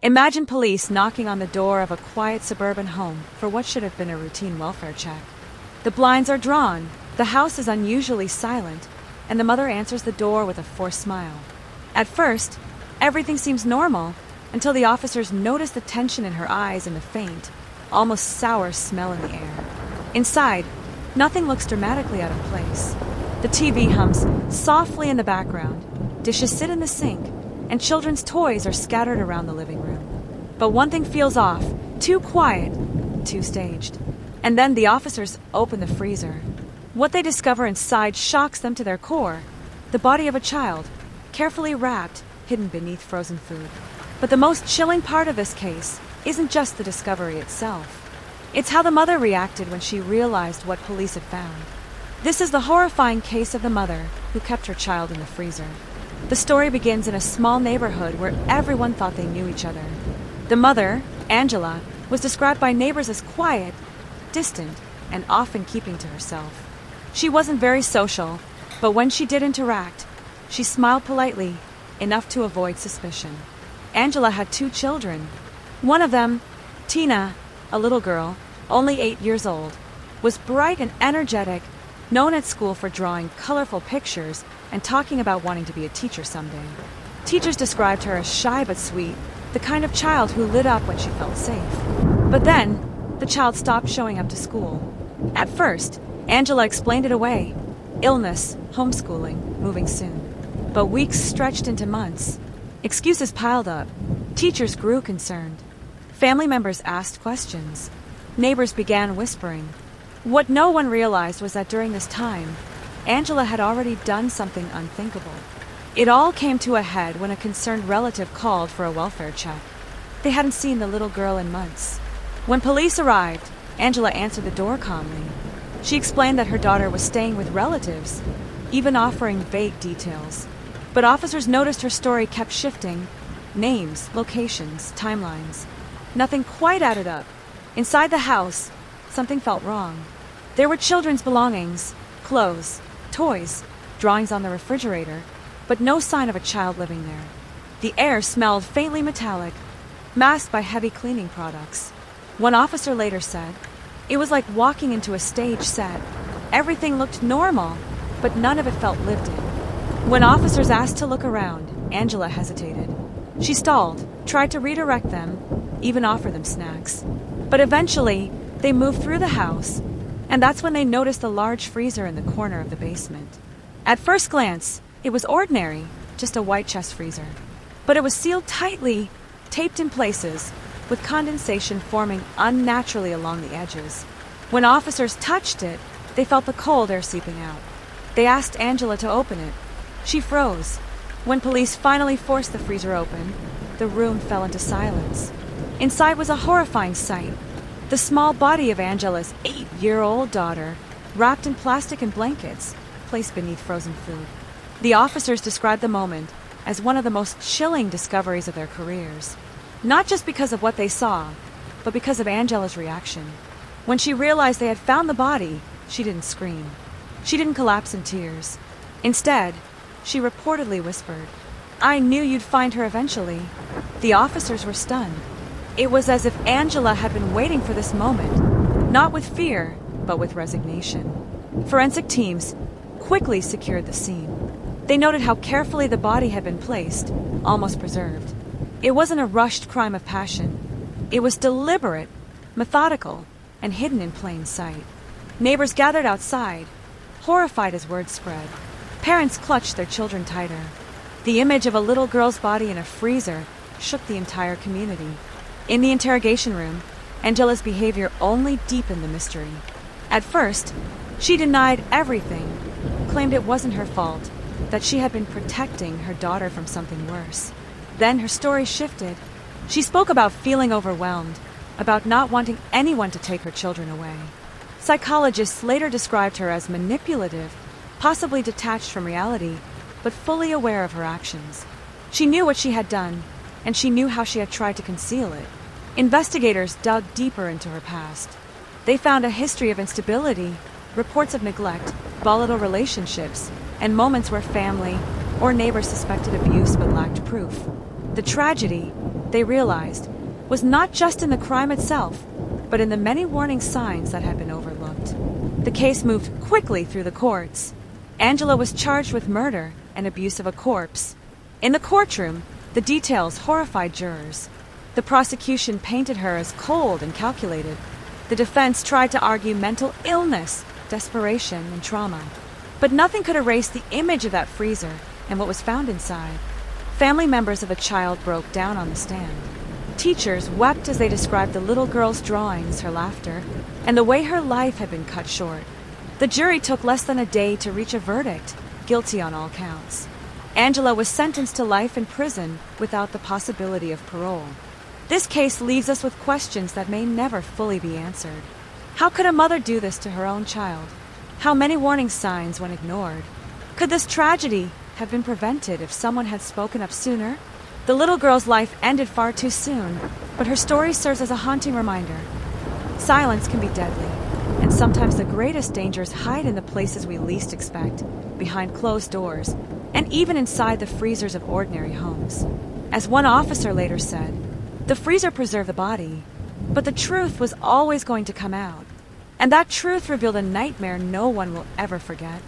Imagine police knocking on the door of a quiet suburban home for what should have been a routine welfare check. The blinds are drawn, the house is unusually silent, and the mother answers the door with a forced smile. At first, everything seems normal until the officers notice the tension in her eyes and the faint, almost sour smell in the air. Inside, nothing looks dramatically out of place. The TV hums softly in the background, dishes sit in the sink, and children's toys are scattered around the living room. But one thing feels off, too quiet, too staged. And then the officers open the freezer. What they discover inside shocks them to their core. The body of a child, carefully wrapped, hidden beneath frozen food. But the most chilling part of this case isn't just the discovery itself. It's how the mother reacted when she realized what police had found. This is the horrifying case of the mother who kept her child in the freezer. The story begins in a small neighborhood where everyone thought they knew each other. The mother, Angela, was described by neighbors as quiet, distant, and often keeping to herself. She wasn't very social, but when she did interact, she smiled politely, enough to avoid suspicion. Angela had 2 children. One of them, Tina, a little girl, only 8 years old, was bright and energetic, known at school for drawing colorful pictures and talking about wanting to be a teacher someday. Teachers described her as shy but sweet, the kind of child who lit up when she felt safe. But then, the child stopped showing up to school. At first, Angela explained it away. Illness, homeschooling, moving soon. But weeks stretched into months. Excuses piled up. Teachers grew concerned. Family members asked questions. Neighbors began whispering. What no one realized was that during this time, Angela had already done something unthinkable. It all came to a head when a concerned relative called for a welfare check. They hadn't seen the little girl in months. When police arrived, Angela answered the door calmly. She explained that her daughter was staying with relatives, even offering vague details. But officers noticed her story kept shifting. Names, locations, timelines. Nothing quite added up. Inside the house, something felt wrong. There were children's belongings, clothes, toys, drawings on the refrigerator, but no sign of a child living there. The air smelled faintly metallic, masked by heavy cleaning products. One officer later said, "It was like walking into a stage set. Everything looked normal, but none of it felt lived in." When officers asked to look around, Angela hesitated. She stalled, tried to redirect them, even offer them snacks. But eventually, they moved through the house, and that's when they noticed the large freezer in the corner of the basement. At first glance, it was ordinary, just a white chest freezer. But it was sealed tightly, taped in places, with condensation forming unnaturally along the edges. When officers touched it, they felt the cold air seeping out. They asked Angela to open it. She froze. When police finally forced the freezer open, the room fell into silence. Inside was a horrifying sight. The small body of Angela's 8-year-old daughter, wrapped in plastic and blankets, placed beneath frozen food. The officers described the moment as one of the most chilling discoveries of their careers. Not just because of what they saw, but because of Angela's reaction. When she realized they had found the body, she didn't scream. She didn't collapse in tears. Instead, she reportedly whispered, "I knew you'd find her eventually." The officers were stunned. It was as if Angela had been waiting for this moment, not with fear, but with resignation. Forensic teams quickly secured the scene. They noted how carefully the body had been placed, almost preserved. It wasn't a rushed crime of passion. It was deliberate, methodical, and hidden in plain sight. Neighbors gathered outside, horrified as word spread. Parents clutched their children tighter. The image of a little girl's body in a freezer shook the entire community. In the interrogation room, Angela's behavior only deepened the mystery. At first, she denied everything, claimed it wasn't her fault, that she had been protecting her daughter from something worse. Then her story shifted. She spoke about feeling overwhelmed, about not wanting anyone to take her children away. Psychologists later described her as manipulative, possibly detached from reality, but fully aware of her actions. She knew what she had done, and she knew how she had tried to conceal it. Investigators dug deeper into her past. They found a history of instability, reports of neglect, volatile relationships, and moments where family or neighbors suspected abuse but lacked proof. The tragedy, they realized, was not just in the crime itself, but in the many warning signs that had been overlooked. The case moved quickly through the courts. Angela was charged with murder and abuse of a corpse. In the courtroom, the details horrified jurors. The prosecution painted her as cold and calculated. The defense tried to argue mental illness, desperation, and trauma. But nothing could erase the image of that freezer and what was found inside. Family members of a child broke down on the stand. Teachers wept as they described the little girl's drawings, her laughter, and the way her life had been cut short. The jury took less than a day to reach a verdict, guilty on all counts. Angela was sentenced to life in prison without the possibility of parole. This case leaves us with questions that may never fully be answered. How could a mother do this to her own child? How many warning signs went ignored? Could this tragedy have been prevented if someone had spoken up sooner? The little girl's life ended far too soon, but her story serves as a haunting reminder. Silence can be deadly, and sometimes the greatest dangers hide in the places we least expect, behind closed doors, and even inside the freezers of ordinary homes. As one officer later said, the freezer preserved the body, but the truth was always going to come out. And that truth revealed a nightmare no one will ever forget.